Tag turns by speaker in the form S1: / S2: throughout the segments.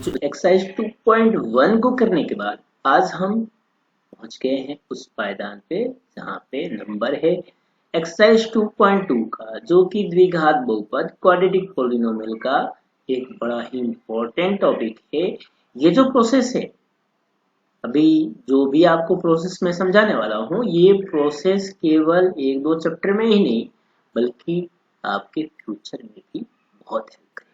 S1: जो एक्सरसाइज 2.1 को करने के बाद आज हम पहुंच गए हैं उस पायदान पे जहाँ पे नंबर है एक्सरसाइज 2.2 का, जो कि द्विघात बहुपद क्वाड्रेटिक पोलिनोमियल का एक बड़ा ही इम्पोर्टेंट टॉपिक है। ये जो प्रोसेस है, अभी जो भी आपको प्रोसेस में समझाने वाला हूँ, ये प्रोसेस केवल एक दो चैप्टर में ही नहीं बल्कि आपके फ्यूचर में भी बहुत हेल्प करेगा।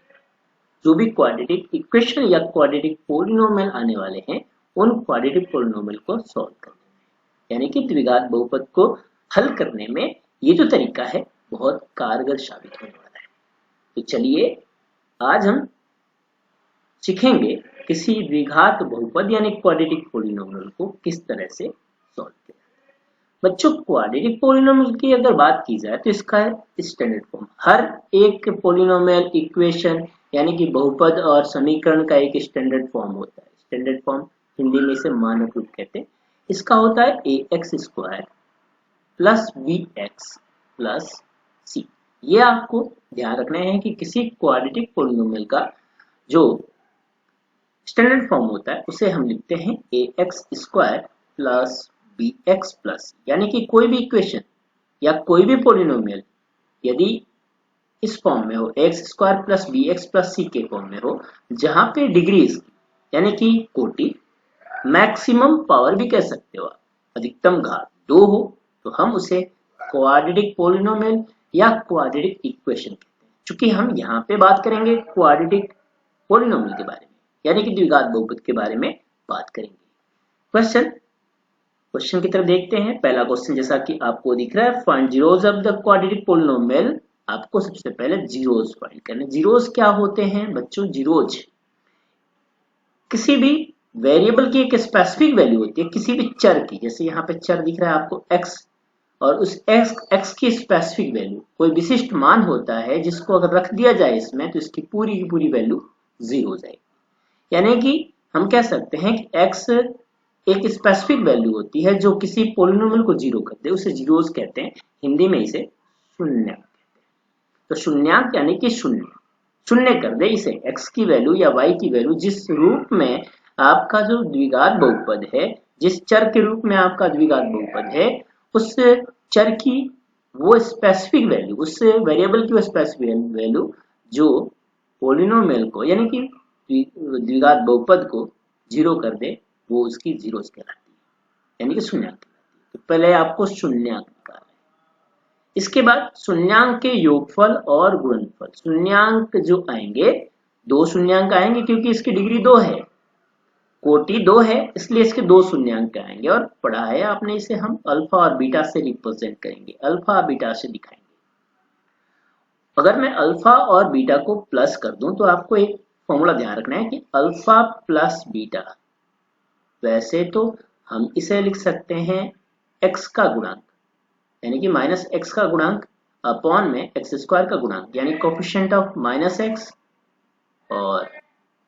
S1: जो भी क्वाड्रेटिक इक्वेशन या क्वाड्रेटिक पोलिनोमियल आने वाले हैं, उन क्वाड्रेटिक पोलिनोमियल को सॉल्व करने में, यानी कि द्विघात बहुपद को हल करने में ये जो तरीका है बहुत कारगर साबित होने वाला है। तो चलिए आज हम सीखेंगे किसी द्विघात बहुपद यानी क्वाड्रेटिक पोलिनोमियल को किस तरह से सॉल्व किया। बच्चों, क्वाड्रेटिक पोलिनोमियल की अगर बात की जाए तो इसका स्टैंडर्ड फॉर्म, हर एक पोलिनोमियल इक्वेशन यानी कि बहुपद और समीकरण का एक स्टैंडर्ड फॉर्म होता है। स्टैंडर्ड फॉर्म हिंदी में इसे मानक रूप कहते हैं। इसका होता है ax² plus bx plus c। ये आपको ध्यान रखना है कि किसी क्वाड्रेटिक पोलिनोमियल का जो स्टैंडर्ड फॉर्म होता है उसे हम लिखते हैं ax² प्लस bx प्लस, यानी कि कोई भी इक्वेशन या कोई भी पोलिनोमियल यदि इस फॉर्म में हो, ax² plus bx plus c के फॉर्म में हो, जहां पे डिग्रीज यानी कि कोटि, मैक्सिमम पावर भी कह सकते हो आप, अधिकतम घात 2 हो, तो हम उसे क्वाड्रेटिक पोलिनोमियल या क्वाड्रेटिक इक्वेशन कहते हैं। चूंकि हम यहाँ पे बात करेंगे क्वाड्रेटिक पोलिनोमियल के बारे में, यानी कि द्विघात बहुपद के बारे में बात करेंगे। क्वेश्चन की तरफ देखते हैं। पहला क्वेश्चन जैसा कि आपको दिख रहा है, find zeros of the quadratic polynomial. आपको सबसे पहले जीरोस फाइंड करने। जीरोस क्या होते हैं बच्चों? जीरोस किसी भी वेरिएबल की एक स्पेसिफिक वैल्यू होती है, किसी भी चर की। जैसे यहाँ पे चर दिख रहा है आपको x, और उस x की स्पेसिफिक वैल्यू, कोई विशिष्ट मान होता है जिसको अगर रख दिया जाए इसमें तो इसकी पूरी की पूरी वैल्यू 0 हो जाएगी। यानी कि हम कह सकते हैं कि x एक स्पेसिफिक वैल्यू होती है जो किसी पोलिनोमियल को 0 कर दे, उसे जीरोस कहते हैं। हिंदी में इसे शून्य कहते हैं। तो शून्यांक यानी कि शून्य कर दे इसे, x की वैल्यू या y की वैल्यू, जिस रूप में आपका जो द्विघात बहुपद है, जिस चर के रूप में आपका द्विघात बहुपद है, उस चर की वो स्पेसिफिक वैल्यू, उस वेरिएबल की वो स्पेसिफिक वैल्यू जो पोलिनोमियल को यानी कि द्विघात बहुपद को 0 कर दे, वो उसकी जीरोस कहलाती है, यानी कि शून्यांक कहलाती है। तो पहले आपको शून्यांक निकालना है। इसके बाद शून्यांक के योगफल और गुणनफल। शून्यांक जो आएंगे, 2 शून्यांक आएंगे क्योंकि इसकी डिग्री 2 है, कोटि 2 है, इसलिए इसके 2 शून्यांक आएंगे। और पढ़ा है आपने इसे, हम अल्फा और बीटा से रिप्रेजेंट करेंगे, अल्फा बीटा से दिखाएंगे। अगर मैं अल्फा और बीटा को प्लस कर दूं तो आपको एक फॉर्मूला ध्यान रखना है कि अल्फा प्लस बीटा, वैसे तो हम इसे लिख सकते हैं x का गुणांक, यानी कि माइनस x का गुणांक अपॉन में x² का गुणांक, यानी कोफिशिएंट ऑफ माइनस x और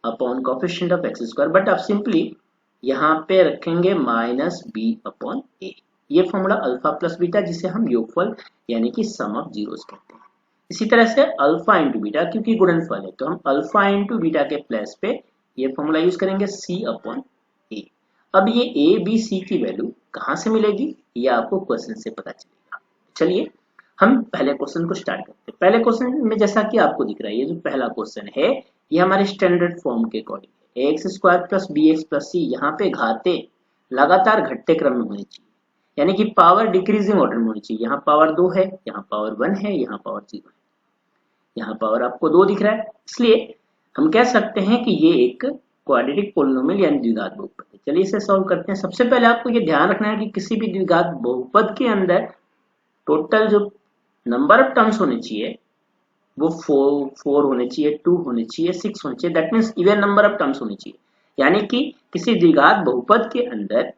S1: upon coefficient of x², but आप सिंपली यहाँ पे रखेंगे माइनस b अपॉन a। ये फॉर्मूला अल्फा प्लस बीटा, जिसे हम योगफल यानी कि सम ऑफ जीरोस कहते हैं। इसी तरह से अल्फा इंटू बीटा, क्योंकि गुणनफल है तो हम अल्फा इंटू बीटा के प्लस पे ये फॉर्मूला यूज करेंगे c अपॉन a। अब ये a b c की वैल्यू कहाँ से मिलेगी, ये आपको क्वेश्चन से पता चलेगा। चलिए हम पहले क्वेश्चन को स्टार्ट करते हैं। पहले क्वेश्चन में जैसा कि आपको दिख रहा है, ये जो पहला क्वेश्चन है ये हमारे स्टैंडर्ड फॉर्म के अकॉर्डिंग है। ax² plus bx plus c, यहाँ पे घाते लगातार घटते क्रम में होनी चाहिए, यानी कि पावर डिक्रीजिंग ऑर्डर में होनी चाहिए। यहाँ पावर 2 है, यहाँ पावर 1 है, यहाँ पावर 0 है, यहाँ पावर आपको 2 दिख रहा है, इसलिए हम कह सकते हैं कि ये एक क्वाड्रेटिक पोलिनोमियल यानी द्विघात बहुपद है। चलिए इसे सॉल्व करते हैं। सबसे पहले आपको ये ध्यान रखना है कि किसी भी द्विघात बहुपद के अंदर टोटल जो नंबर ऑफ टर्म्स होने चाहिए वो 4 होने चाहिए, 2 होने चाहिए, 6 होने चाहिए। That means even number of terms होने चाहिए, यानी कि किसी द्विघात बहुपद के अंदर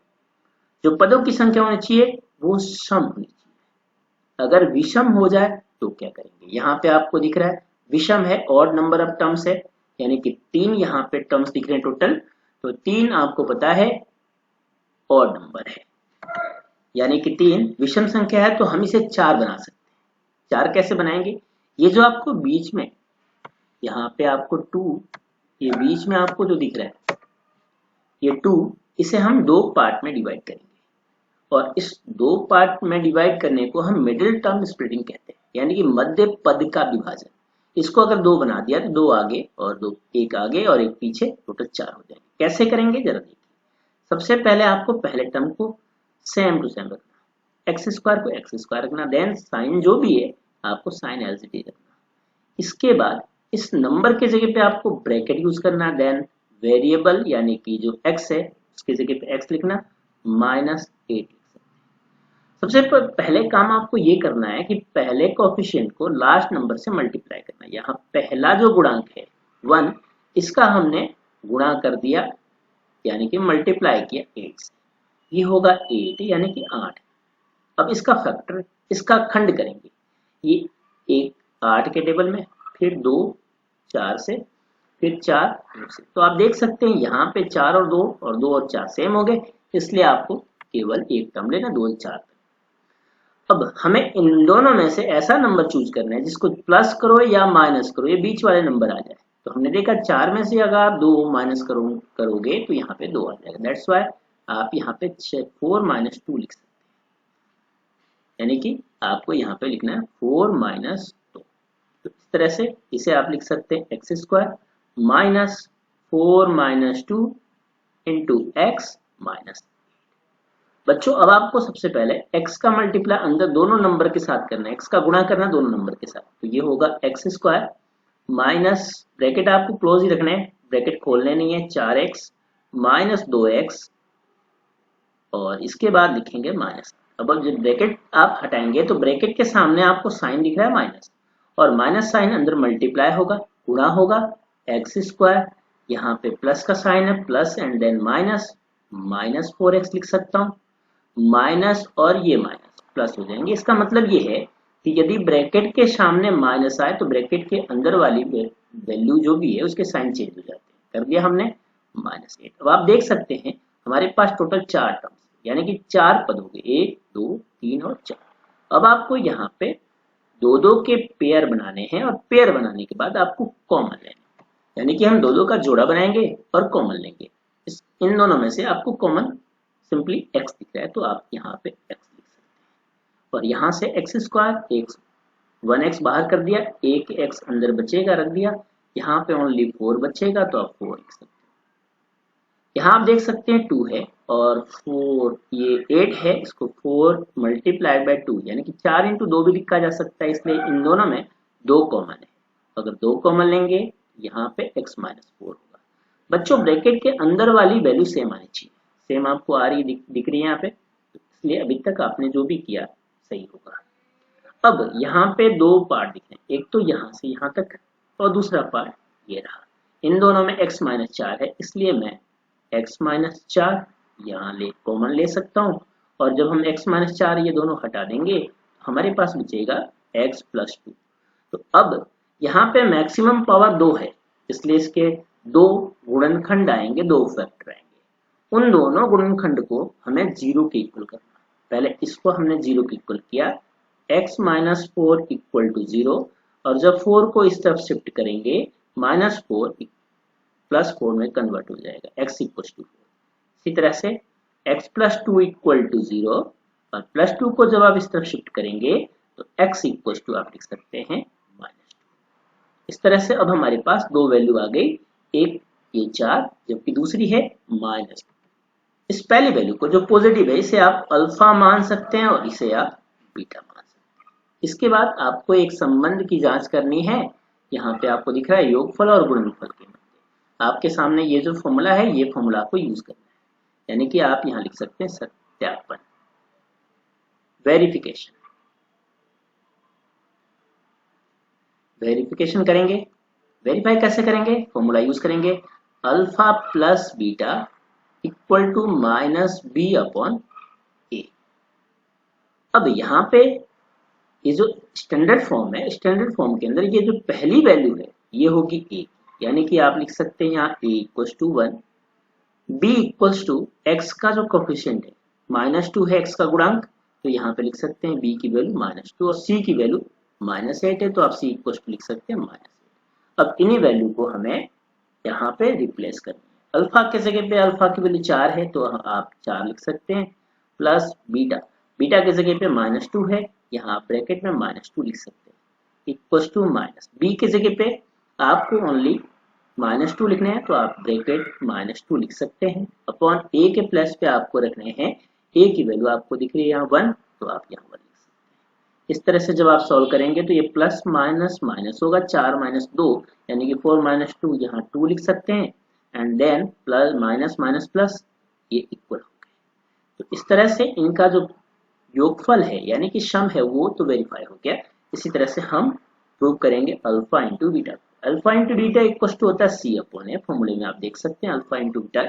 S1: जो पदों की संख्या होनी चाहिए वो सम होनी चाहिए। अगर विषम हो जाए तो क्या करेंगे? यहाँ पे आपको दिख रहा है विषम है, ऑड नंबर ऑफ टर्म्स है, यानी कि 3 यहाँ पे टर्म्स दिख रहे हैं टोटल, तो 3 आपको पता है ऑड नंबर है, यानी कि 3 विषम संख्या है, तो हम इसे 4 बना सकते हैं। 4 कैसे बनाएंगे? ये जो आपको बीच में यहाँ पे आपको 2 ये बीच में आपको जो दिख रहा है ये 2, इसे हम दो पार्ट में डिवाइड करेंगे और इस दो पार्ट में डिवाइड करने को हम मिडिल टर्म स्प्लिटिंग कहते हैं, यानी कि मध्य पद का विभाजन। इसको अगर दो बना दिया तो दो आगे और दो, एक आगे और एक पीछे, टोटल 4 हो जाएंगे। कैसे करेंगे जरा देखिए। सबसे पहले आपको पहले टर्म को सेम टू सेम रखना, एक्स स्क्वायर को एक्स स्क्वायर रखना, देन साइन जो भी है आपको साइन एज इट इज रखना। इसके बाद इस नंबर के जगह पे आपको ब्रैकेट यूज करना, देन वेरिएबल यानी कि जो x है उसके जगह पे x लिखना, -8 सबसे पहले काम आपको ये करना है कि पहले कोएफिशिएंट को लास्ट नंबर से मल्टीप्लाई करना। यहाँ पहला जो गुणांक है 1, इसका हमने गुणा कर दिया यानी कि मल्टीप्लाई किया 8 से, ये होगा 8 यानी कि 8। अब इसका फैक्टर, इसका खंड करेंगे, ये 1 8 के टेबल में, फिर 2 4 से, फिर 4 2 से। तो आप देख सकते हैं यहाँ पे 4 और 2 और 2 और 4 सेम हो गए, इसलिए आपको केवल एक टर्म लेना, 2 और 4। अब हमें इन दोनों में से ऐसा नंबर चूज करना है जिसको प्लस करो या माइनस करो ये बीच वाले नंबर आ जाए। तो हमने देखा 4 में से अगर आप 2 माइनस करोगे तो यहाँ पे 2 आ जाएगा। दैट्स वाई आप यहाँ पे 4 - 2 लिख सकते हैं, यानी कि आपको यहाँ पे लिखना है 4 - 2। तो इस तरह से इसे आप लिख सकते हैं x square -4 - 2 into x minus. बच्चों अब आपको सबसे पहले x का मल्टीप्लाई अंदर दोनों नंबर के साथ करना है, x का गुणा करना दोनों नंबर के साथ। तो ये होगा एक्स स्क्वायर माइनस, ब्रैकेट आपको क्लोज ही रखना है, ब्रैकेट खोलने नहीं है, 4x माइनस 2x और इसके बाद लिखेंगे माइनस। अब जब ब्रैकेट आप हटाएंगे तो ब्रैकेट के सामने आपको साइन दिख रहा है माइनस, और माइनस साइन अंदर मल्टीप्लाई होगा, गुणा होगा, एक्स स्क्वायर, यहाँ पे प्लस का साइन है, plus and then minus, -4x लिख सकता हूँ, माइनस और ये माइनस प्लस हो जाएंगे। इसका मतलब ये है कि यदि ब्रैकेट के सामने माइनस आए तो ब्रैकेट के अंदर वाली वैल्यू जो भी है उसके साइन चेंज हो जाते हैं। कर दिया हमने -8। अब आप देख सकते हैं हमारे पास टोटल 4 टर्म्स यानी कि 4 पद हो गए, 1 2 3 और 4। अब आपको यहाँ पे दो दो के पेयर बनाने हैं और पेयर बनाने के बाद आपको कॉमन लेना, यानी कि हम दो दो का जोड़ा बनाएंगे और कॉमन लेंगे। इन दोनों में से आपको कॉमन सिंपली x दिख रहा है तो आप यहाँ पे x लिख सकते हैं, और यहाँ से एक्स स्क्वायर, 1x बाहर कर दिया, एक x अंदर बचेगा रख दिया, यहाँ पे ओनली 4 बचेगा तो आप 4 लिख सकते हैं। यहाँ आप देख सकते हैं 2 है और 4 ये 8 है, इसको 4 मल्टीप्लाइड बाय 2 यानी कि 4 × 2 भी लिखा जा सकता है, इसलिए इन दोनों में 2 कॉमन है। अगर 2 कॉमन लेंगे यहाँ पे x - 4 होगा। बच्चों ब्रैकेट के अंदर वाली वैल्यू सेम आनी चाहिए, सेम आपको आ रही दिख रही है यहाँ पे, इसलिए अभी तक आपने जो भी किया सही होगा। अब यहाँ पे 2 पार्ट दिख रहे हैं, एक तो यहाँ से यहाँ तक और दूसरा पार्ट ये रहा। इन दोनों में x - 4 है, इसलिए मैं x - 4 यहाँ कॉमन ले सकता हूँ, और जब हम x - 4 ये दोनों हटा देंगे हमारे पास बचेगा x + 2। तो अब यहाँ पे मैक्सिमम पावर 2 है, इसलिए इसके 2 गुणनखंड आएंगे, 2 फैक्टर आएंगे। उन दोनों गुणनखंड को हमें 0 के इक्वल करना। पहले इसको हमने 0 के इक्वल किया, x - 4 = 0, और जब 4 को इस तरफ शिफ्ट करेंगे -4 +4 में कन्वर्ट हो जाएगा, x = 4। इसी तरह से x + 2 = 0, और +2 को जब आप इस तरफ शिफ्ट करेंगे तो x = आप लिख सकते हैं -2। इस तरह से अब हमारे पास 2 वैल्यू आ गई, एक ये 4 जबकि दूसरी है -2। इस पहली वैल्यू को जो पॉजिटिव है इसे आप अल्फा मान सकते हैं और इसे आप बीटा मान सकते हैं। इसके बाद आपको एक संबंध की जांच करनी है, यहाँ पे आपको दिख रहा है योगफल और गुणनफल के मध्य। आपके सामने ये जो फॉर्मूला है ये फॉर्मूला आपको यूज करना है, यानी कि आप यहाँ लिख सकते हैं सत्यापन, वेरिफिकेशन। वेरिफिकेशन करेंगे, वेरीफाई कैसे करेंगे, फॉर्मूला यूज करेंगे, अल्फा + बीटा = -b/a। अब यहाँ पे ये जो स्टैंडर्ड फॉर्म है, स्टैंडर्ड फॉर्म के अंदर ये जो पहली वैल्यू है ये होगी a, यानी कि आप लिख सकते हैं यहाँ a = 1, b = x का जो कोफिशिएंट है -2 है, x का गुणांक, तो यहाँ पे लिख सकते हैं b की वैल्यू -2 और c की वैल्यू -8 है, तो आप c = लिख सकते हैं -8। अब इन्हीं वैल्यू को हमें यहाँ पे रिप्लेस करनी है। अल्फा की जगह पे अल्फा की वैल्यू 4 है तो आप 4 लिख सकते हैं, प्लस बीटा, बीटा की जगह पे -2 है, यहाँ आप ब्रैकेट में -2 लिख सकते हैं, इक्वल टू माइनस, बी की जगह पे आपको ओनली -2 लिखने हैं तो आप ब्रैकेट -2 लिख सकते हैं, अपॉन ए के प्लस पे आपको रखने हैं, ए की वैल्यू आपको दिख रही है यहाँ 1 तो आप यहाँ 1 लिख सकते हैं। इस तरह से जब आप सॉल्व करेंगे तो ये प्लस माइनस माइनस होगा, 4 माइनस 2 यानी कि 4 माइनस 2 यहाँ 2 लिख सकते हैं, and then plus minus minus plus ये इक्वल हो गए। तो इस तरह से इनका जो योगफल है यानी कि सम है वो तो वेरीफाई हो गया। इसी तरह से हम प्रूव करेंगे alpha into beta, alpha into beta equal to होता है सी अपॉन ए, फॉर्मूले में आप देख सकते हैं alpha into beta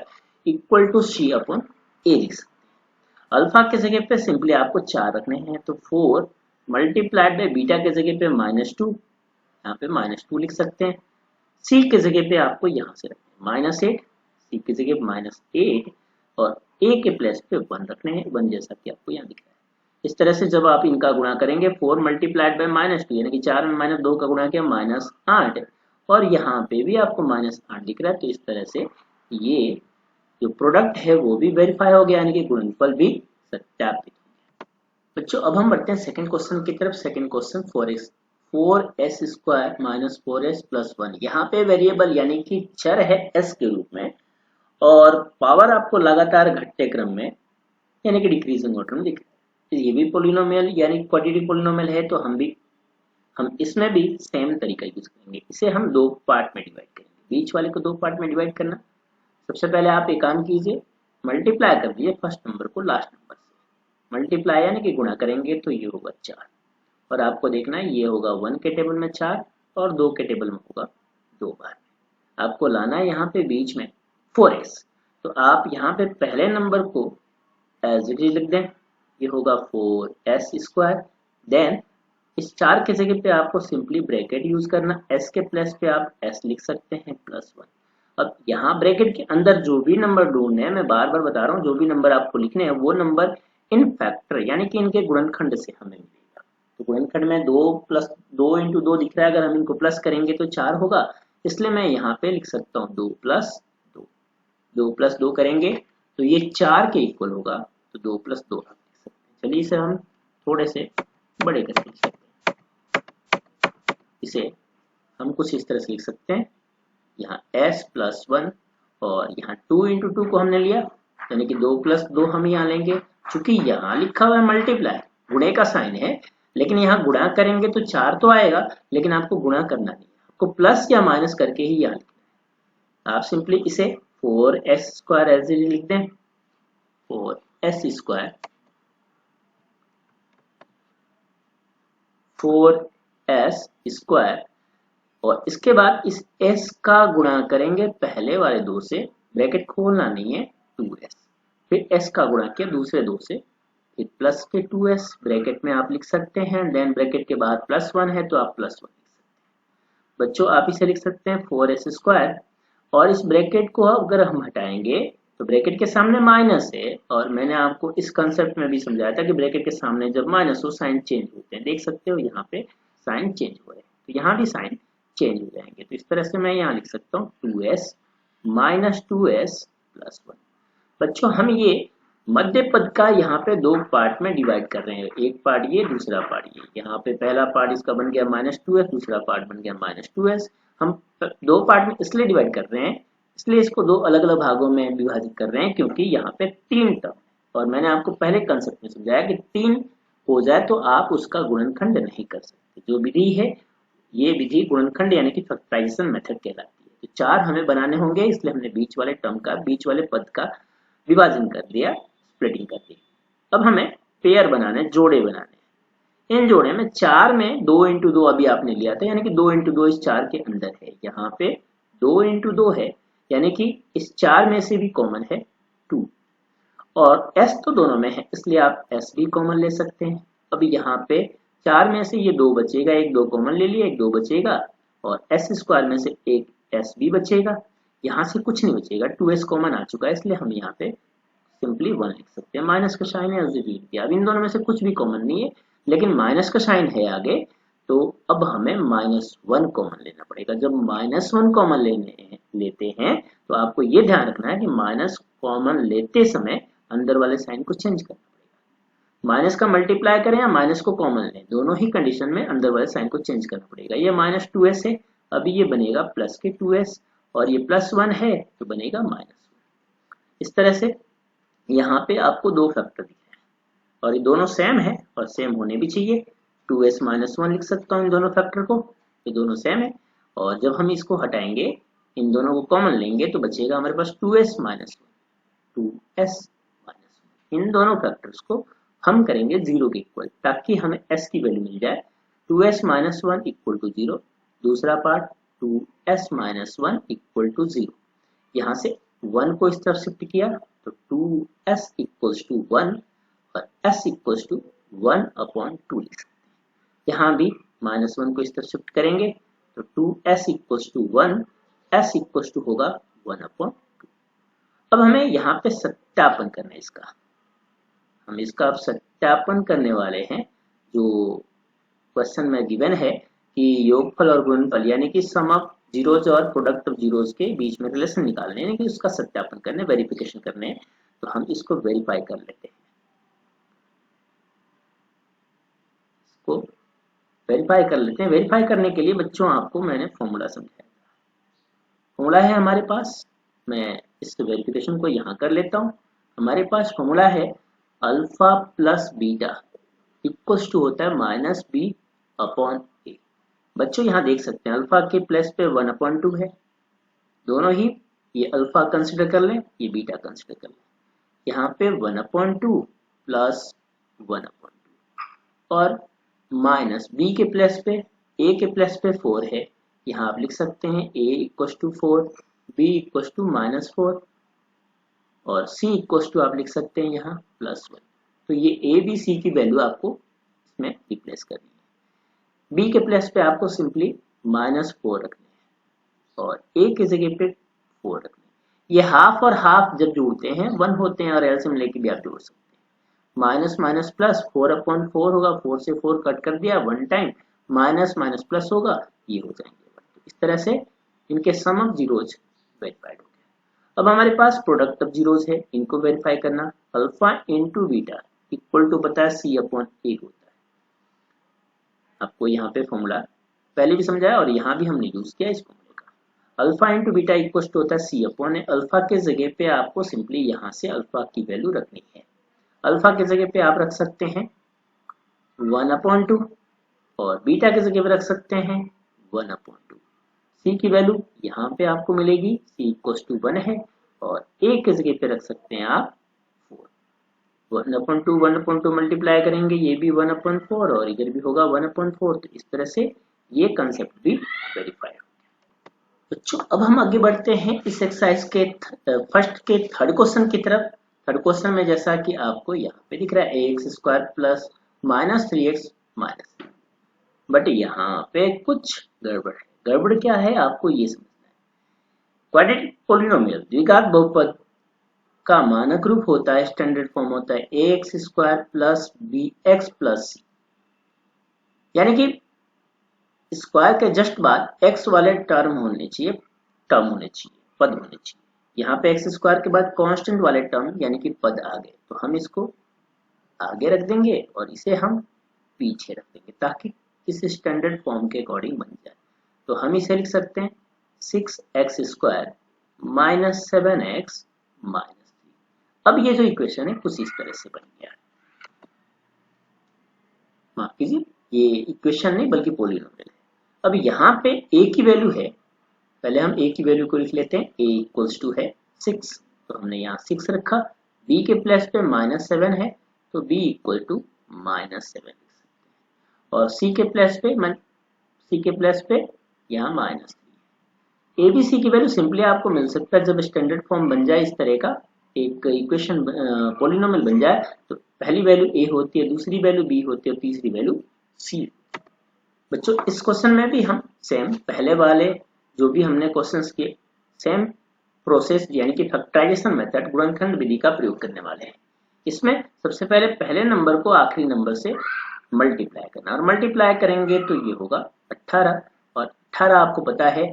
S1: equal to C upon A लिख सकते हैं। अल्फा के जगह पे सिंपली आपको 4 रखने हैं तो 4 मल्टीप्लाइड बाय बीटा के जगह पे -2, यहाँ पे -2 लिख सकते हैं। सी के जगह पे आपको यहाँ से रखना है -8, सी की जगह -8 और ए के प्लस पे 1 रखने हैं, 1 जैसा कि आपको यहाँ दिख रहा है। इस तरह से जब आप इनका गुणा करेंगे 4 मल्टीप्लाइड बाय -2 यानी कि 4 में -2 का गुणा किया -8 और यहाँ पे भी आपको -8 दिख रहा है, तो इस तरह से ये जो प्रोडक्ट है वो भी वेरीफाई हो गया यानी कि गुणनफल भी सत्यापित हो गया। बच्चों अब हम बढ़ते हैं सेकंड क्वेश्चन की तरफ। Second question 4s square minus 4s plus 1, यहाँ पे वेरिएबल यानी कि चर है s के रूप में और पावर आपको लगातार घटते क्रम में यानी कि डिक्रीजिंग ऑर्डर में दिख रहा है। ये भी पोलिनोमियल यानी क्वाड्रेटिक पोलिनोमियल है तो हम इसमें भी सेम तरीका यूज करेंगे। इसे हम दो पार्ट में डिवाइड करेंगे, बीच वाले को दो पार्ट में डिवाइड करना। सबसे पहले आप एक काम कीजिए, मल्टीप्लाई कर दीजिए फर्स्ट नंबर को लास्ट नंबर से, मल्टीप्लाई यानी कि गुणा करेंगे तो ये होगा 4 और आपको देखना है ये होगा 1 के टेबल में 4 और 2 के टेबल में होगा 2 बार। आपको लाना है यहाँ पे बीच में 4s, तो आप यहाँ पे पहले नंबर को एज इट इज लिख दें, ये होगा 4s स्क्वायर, देन इस 4 के जगह पे आपको सिंपली ब्रैकेट यूज करना, s के प्लस पे आप s लिख सकते हैं प्लस 1। अब यहाँ ब्रैकेट के अंदर जो भी नंबर ढूंढने हैं, मैं बार बार बता रहा हूँ, जो भी नंबर आपको लिखने हैं वो नंबर इन फैक्टर यानी कि इनके गुणनखंड से हमें मिलेगा। तो गुणनखंड में 2 प्लस 2 इंटू 2 दिख रहा है, अगर हम इनको प्लस करेंगे तो 4 होगा, इसलिए मैं यहाँ पे लिख सकता हूँ 2 प्लस 2, 2 प्लस 2 करेंगे तो ये 4 के इक्वल होगा, तो 2 प्लस 2 आप लिख सकते हैं। चलिए इसे हम थोड़े से बड़े करके लिख सकते हैं, इसे हम कुछ इस तरह से लिख सकते हैं, यहाँ s प्लस 1 और यहाँ 2 इंटू 2 को हमने लिया यानी कि 2 प्लस 2 हम यहाँ लेंगे। चूंकि यहाँ लिखा हुआ है मल्टीप्लाई, गुणे का साइन है, लेकिन यहाँ गुणा करेंगे तो 4 तो आएगा, लेकिन आपको गुणा करना नहीं है, आपको प्लस या माइनस करके ही यहाँ लिखना है। आप सिंपली इसे 4s square as it is लिख दें, 4s स्क्वायर 4s स्क्वायर और इसके बाद इस s का गुणा करेंगे पहले वाले 2 से, ब्रैकेट खोलना नहीं है, 2s, फिर s का गुणा किया दूसरे 2 से, फिर प्लस के 2s ब्रैकेट में आप लिख सकते हैं, देन ब्रैकेट के बाद प्लस 1 है तो आप प्लस 1 लिख सकते हैं। बच्चों आप इसे लिख सकते हैं 4s स्क्वायर और इस ब्रैकेट को अगर हम हटाएंगे तो ब्रैकेट के सामने माइनस है और मैंने आपको इस कंसेप्ट में भी समझाया था कि ब्रैकेट के सामने जब माइनस हो साइन चेंज होते हैं, देख सकते हो यहाँ पे साइन चेंज हो रहे हैं, तो यहाँ भी साइन चेंज हो जाएंगे। तो इस तरह से मैं यहाँ लिख सकता हूँ 2s माइनस 2s प्लस 1। बच्चों हम ये मध्य पद का यहाँ पे दो पार्ट में डिवाइड कर रहे हैं, एक पार्ट ये दूसरा पार्ट ये, यहाँ पे पहला पार्ट इसका बन गया -2s, दूसरा पार्ट बन गया -2s। हम दो पार्ट में इसलिए डिवाइड कर रहे हैं, इसलिए इसको दो अलग अलग भागों में विभाजित कर रहे हैं क्योंकि यहाँ पे 3 टर्म, और मैंने आपको पहले कंसेप्ट में समझाया कि 3 हो जाए तो आप उसका गुणनखंड नहीं कर सकते। जो विधि है ये विधि गुणनखंड यानी कि फैक्टराइजेशन मेथड कहलाती है। तो 4 हमें बनाने होंगे, इसलिए हमने बीच वाले टर्म का, बीच वाले पद का विभाजन कर दिया, स्प्लिटिंग कर दी। अब हमें पेयर बनाने, जोड़े बनाने। इन जोड़े में 4 में 2 इंटू 2 अभी आपने लिया था यानी कि 2 इंटू 2 इस 4 के अंदर है, यहाँ पे 2 इंटू 2 है यानी कि इस 4 में से भी कॉमन है 2 और s तो दोनों में है इसलिए आप s भी कॉमन ले सकते हैं। अब यहाँ पे 4 में से ये 2 बचेगा, एक 2 कॉमन ले लिया, एक 2 बचेगा और s स्क्वायर में से एक s भी बचेगा, यहाँ से कुछ नहीं बचेगा, 2s कॉमन आ चुका है इसलिए हम यहाँ पे सिंपली 1 लिख सकते हैं। माइनस का साइन है, अब इन दोनों में से कुछ भी कॉमन नहीं है लेकिन माइनस का साइन है आगे, तो अब हमें -1 कॉमन लेना पड़ेगा। जब -1 कॉमन लेते हैं तो आपको ये ध्यान रखना है कि माइनस कॉमन लेते समय अंदर वाले साइन को चेंज करना पड़ेगा। माइनस का मल्टीप्लाई करें या माइनस को कॉमन लें, दोनों ही कंडीशन में अंदर वाले साइन को चेंज करना पड़ेगा। ये -2s है, अभी ये बनेगा प्लस के 2s, और ये +1 है तो बनेगा -1। इस तरह से यहाँ पे आपको दो फैक्टर दिख रहे हैं और ये दोनों सेम है और सेम होने भी चाहिए। 2s - 1 लिख सकता हूँ इन दोनों फैक्टर को, ये दोनों सेम है। और जब हम इसको हटाएंगे, इन दोनों को कॉमन लेंगे तो बचेगा हमारे पास 2s - 1, 2s - 1। इन दोनों फैक्टर्स को हम करेंगे 0 के इक्वल, ताकि हमें s की वैल्यू मिल जाए। 2s - 1 = 0, दूसरा पार्ट 2s - 1 = 0। यहाँ से 1 को इस तरफ शिफ्ट किया तो 2s = 1 और s = 1/2 लिख सकते हैं। यहाँ भी -1 को इस तरफ शिफ्ट करेंगे तो 2s = 1, s = होगा 1/2। अब हमें यहाँ पे सत्यापन करना है इसका। हम इसका अब सत्यापन करने वाले हैं। जो क्वेश्चन में गिवन है कि योगफल और गुणनफल यानी कि सम ऑफ जीरोज और प्रोडक्ट ऑफ जीरोज के बीच में रिलेशन निकालने, यानी कि उसका सत्यापन करने, वेरिफिकेशन करने। तो हम इसको वेरीफाई कर लेते हैं। इसको वेरीफाई कर लेते हैं। वेरीफाई करने के लिए बच्चों आपको मैंने फॉर्मूला समझाया। फॉर्मूला है हमारे पास, मैं इस वेरिफिकेशन को यहाँ कर लेता हूँ। हमारे पास फॉर्मूला है alpha plus beta equals to होता है -b/a। बच्चों यहाँ देख सकते हैं अल्फा के प्लस पे 1/2 है। दोनों ही, ये अल्फा कंसिडर कर लें, ये बीटा कंसिडर कर लें। यहाँ पे 1/2 प्लस 1/2 और माइनस b के प्लस पे, a के प्लस पे 4 है। यहाँ आप लिख सकते हैं a = 4, b = -4 और c = आप लिख सकते हैं यहाँ +1। तो ये a b c की वैल्यू आपको इसमें रिप्लेस करनी है। b के प्लस पे आपको सिंपली -4 रखने हैं और a की जगह पे 4 रखने हैं। ये हाफ और हाफ जब जोड़ते हैं 1 होते हैं और एलसीएम लेके भी आप जोड़ सकते हैं। माइनस माइनस प्लस 4/4 होगा, 4 से 4 कट कर दिया 1 टाइम, माइनस माइनस प्लस होगा, ये हो जाएंगे। तो इस तरह से इनके सम ऑफ जीरोज वेरीफाइड हो गया। अब हमारे पास प्रोडक्ट ऑफ जीरोज है, इनको वेरीफाई करना। Alpha into beta equal to पता है c/a होता है। आपको यहाँ पे फॉर्मूला पहले भी समझाया और यहाँ भी हमने यूज किया इस फॉर्मूले का। Alpha into beta equal to होता है c/a। अल्फा के जगह पे आपको सिंपली यहाँ से अल्फा की वैल्यू रखनी है। अल्फा की जगह पे आप रख सकते हैं 1/2 और बीटा की जगह पे रख सकते हैं 1/2। c की वैल्यू यहाँ पे आपको मिलेगी, c = 1 है और a की जगह पे रख सकते हैं आप 4। 1/2 मल्टीप्लाई करेंगे, ये भी 1/4 और इधर भी होगा 1/4। तो इस तरह से ये कंसेप्ट भी वेरीफाई हो गया। बच्चों अब हम आगे बढ़ते हैं इस एक्सरसाइज के फर्स्ट के थर्ड क्वेश्चन की तरफ। थर्ड क्वेश्चन में जैसा कि आपको यहाँ पे दिख रहा है ax² प्लस -3x -3, बट यहाँ पे कुछ गड़बड़ है। गड़बड़ क्या है आपको ये समझना है। क्वाड्रेटिक पॉलिनोमियल द्विघात बहुपद का मानक रूप होता है, स्टैंडर्ड फॉर्म होता है ax² plus bx plus c, यानी कि स्क्वायर के जस्ट बाद x वाले टर्म होने चाहिए, पद होने चाहिए। यहाँ पे x² के बाद कांस्टेंट वाले टर्म यानी कि पद आ गए, तो हम इसको आगे रख देंगे और इसे हम पीछे रख देंगे ताकि इस स्टैंडर्ड फॉर्म के अकॉर्डिंग बन जाए। तो हम इसे लिख सकते हैं 6x² - 7x - 3। अब ये जो इक्वेशन है कुछ इस तरह से बन गया है। माफ कीजिए, ये इक्वेशन नहीं बल्कि पॉलिनोमियल है। अब यहाँ पे a की वैल्यू है, पहले हम a की वैल्यू को लिख लेते हैं। a = है 6, तो हमने यहाँ 6 रखा। b के प्लस पे -7 है तो b = -7 लिख सकते हैं और c के प्लस पे यहाँ -3। a b c की वैल्यू सिंपली आपको मिल सकता है जब स्टैंडर्ड फॉर्म बन जाए, इस तरह का एक इक्वेशन पॉलिनोमियल बन जाए तो पहली वैल्यू a होती है, दूसरी वैल्यू b होती है और तीसरी वैल्यू c। बच्चों इस क्वेश्चन में भी हम सेम पहले वाले जो भी हमने क्वेश्चंस किए, सेम प्रोसेस यानी कि फैक्टराइजेशन मेथड, गुणनखंड विधि का प्रयोग करने वाले हैं। इसमें सबसे पहले नंबर को आखिरी नंबर से मल्टीप्लाई करना, और मल्टीप्लाई करेंगे तो ये होगा 18, और 18 आपको पता है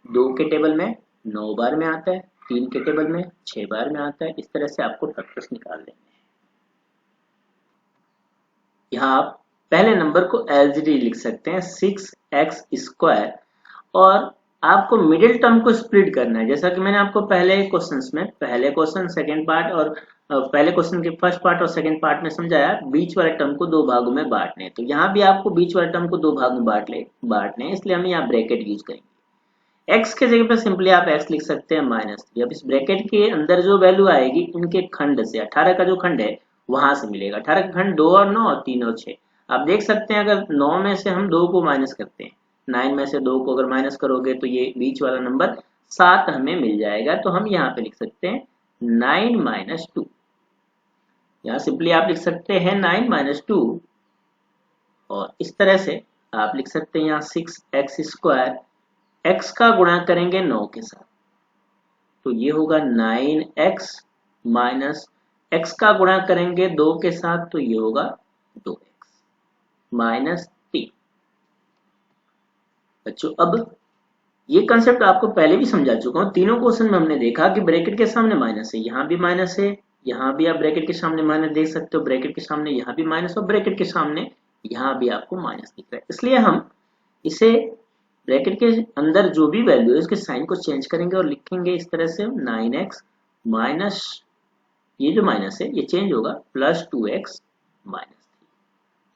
S1: 2 के टेबल में 9 बार में आता है, 3 के टेबल में 6 बार में आता है। इस तरह से आपको फैक्टर्स निकाल लेंगे। यहाँ आप पहले नंबर को एलजीडी लिख सकते हैं 6x², और आपको मिडिल टर्म को स्प्लिट करना है, जैसा कि मैंने आपको पहले क्वेश्चंस में, पहले क्वेश्चन सेकंड पार्ट और पहले क्वेश्चन के फर्स्ट पार्ट और सेकंड पार्ट में समझाया, बीच वाले टर्म को 2 भागों में बांटने हैं। तो यहाँ भी आपको बीच वाले टर्म को 2 भाग में बांटने हैं, इसलिए हम यहाँ ब्रैकेट यूज करेंगे। x के जगह पर सिंपली आप x लिख सकते हैं -3। अब इस ब्रैकेट के अंदर जो वैल्यू आएगी इनके खंड से, 18 का जो खंड है वहां से मिलेगा। 18 का खंड 2 और 9 और 3 और 6। आप देख सकते हैं अगर 9 में से हम 2 को माइनस करते हैं, 9 में से 2 को अगर माइनस करोगे तो ये बीच वाला नंबर 7 हमें मिल जाएगा। तो हम यहाँ पे लिख सकते हैं 9 - 2। यहाँ सिंपली आप लिख सकते हैं 9 - 2, और इस तरह से आप लिख सकते हैं यहाँ 6x², x का गुणा करेंगे 9 के साथ, तो ये होगा 9x माइनस x का गुणा करेंगे 2 के साथ, तो ये होगा 2x माइनस 3। बच्चों अब ये कंसेप्ट आपको पहले भी समझा चुका हूँ। तीनों क्वेश्चन में हमने देखा कि ब्रैकेट के सामने माइनस है, यहाँ भी माइनस है, यहाँ भी आप ब्रैकेट के सामने माइनस देख सकते हो, ब्रैकेट के सामने यहाँ भी माइनस, और ब्रैकेट के सामने यहाँ भी आपको माइनस दिख रहा है। इसलिए हम इसे ब्रैकेट के अंदर जो भी वैल्यू है उसके साइन को चेंज करेंगे और लिखेंगे इस तरह से 9x माइनस, ये जो माइनस है ये चेंज होगा प्लस 2x माइनस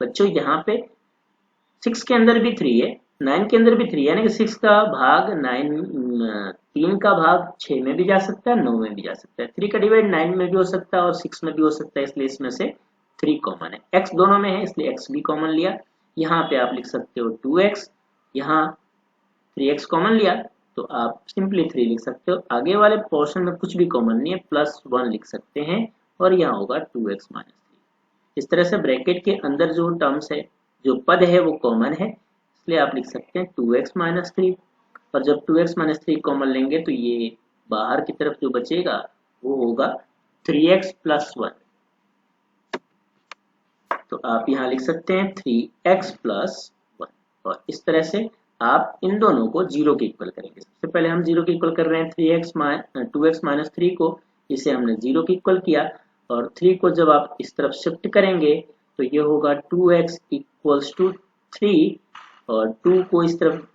S1: 3। बच्चों यहाँ पे 6 के अंदर भी 3 है, 9 के अंदर भी 3 है, यानी कि 6 का भाग 3 का भाग 6 में भी जा सकता है, 9 में भी जा सकता है, 3 का डिवाइड 9 में भी हो सकता है और 6 में भी हो सकता है, इसलिए इसमें से 3 कॉमन है। x दोनों में है इसलिए x भी कॉमन लिया। यहाँ पे आप लिख सकते हो 2x, यहाँ 3x कॉमन लिया तो आप सिंपली 3 लिख सकते हो। आगे वाले पोर्शन में कुछ भी कॉमन नहीं है, +1 लिख सकते हैं, और यहाँ होगा 2x माइनस 3। इस तरह से ब्रैकेट के अंदर जो टर्म्स है, जो पद है वो कॉमन है, इसलिए आप लिख सकते हैं 2x माइनस 3, और जब 2x माइनस 3 कॉमन लेंगे तो ये बाहर की तरफ जो बचेगा वो होगा 3x प्लस 1। तो आप यहाँ लिख सकते हैं 3x प्लस 1, और इस तरह से आप इन दोनों को 0 के इक्वल करेंगे। सबसे पहले हम 0 के इक्वल कर रहे हैं 2x माइनस 3 को, इसे हमने 0 के इक्वल किया, और 3 को जब आप इस तरफ शिफ्ट करेंगे तो ये होगा 2x इक्वल्स टू 3, और 2 को इस तरफ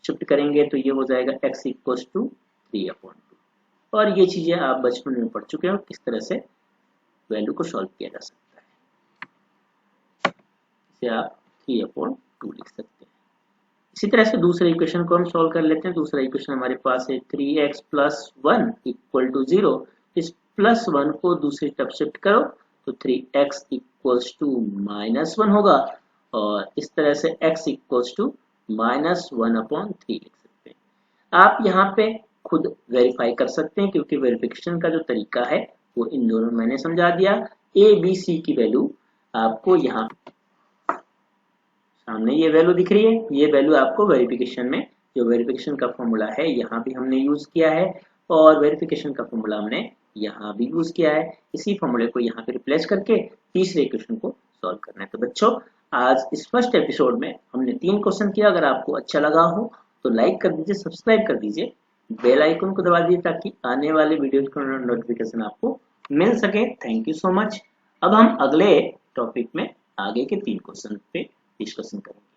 S1: शिफ्ट करेंगे तो ये हो जाएगा x इक्वल्स टू 3/2। और ये चीजें आप बचपन में पढ़ चुके हो किस तरह से वैल्यू को सॉल्व किया जा सकता है। इसे आप 3/2 लिख सकते हैं। इसी तरह से दूसरे इक्वेशन को हम सॉल्व कर लेते हैं। दूसरा इक्वेशन हमारे पास है 3x प्लस 1 इक्वल टू 0। इस प्लस 1 को दूसरी तरफ शिफ्ट करो तो 3x इक्वल्स टू -1 होगा, और इस तरह से x इक्वल्स टू -1/3 लिख सकते हैं। आप यहाँ पे खुद वेरीफाई कर सकते हैं, क्योंकि वेरिफिकेशन का जो तरीका है वो इन दोनों मैंने समझा दिया। a b c की वैल्यू आपको यहाँ सामने ये वैल्यू दिख रही है, ये वैल्यू आपको वेरिफिकेशन में, जो वेरिफिकेशन का फॉर्मूला है यहाँ भी हमने यूज किया है, और वेरिफिकेशन का फॉर्मूला हमने यहाँ भी यूज किया है। इसी फॉर्मूले को यहाँ पे रिप्लेस करके तीसरे इक्वेशन को सॉल्व करना है। तो बच्चों आज इस फर्स्ट एपिसोड में हमने 3 क्वेश्चन किया। अगर आपको अच्छा लगा हो तो लाइक कर दीजिए, सब्सक्राइब कर दीजिए, बेल आइकन को दबा दीजिए ताकि आने वाले वीडियो का नोटिफिकेशन आपको मिल सके। Thank you so much. अब हम अगले टॉपिक में आगे के 3 क्वेश्चन पे डिस्कशन करेंगे।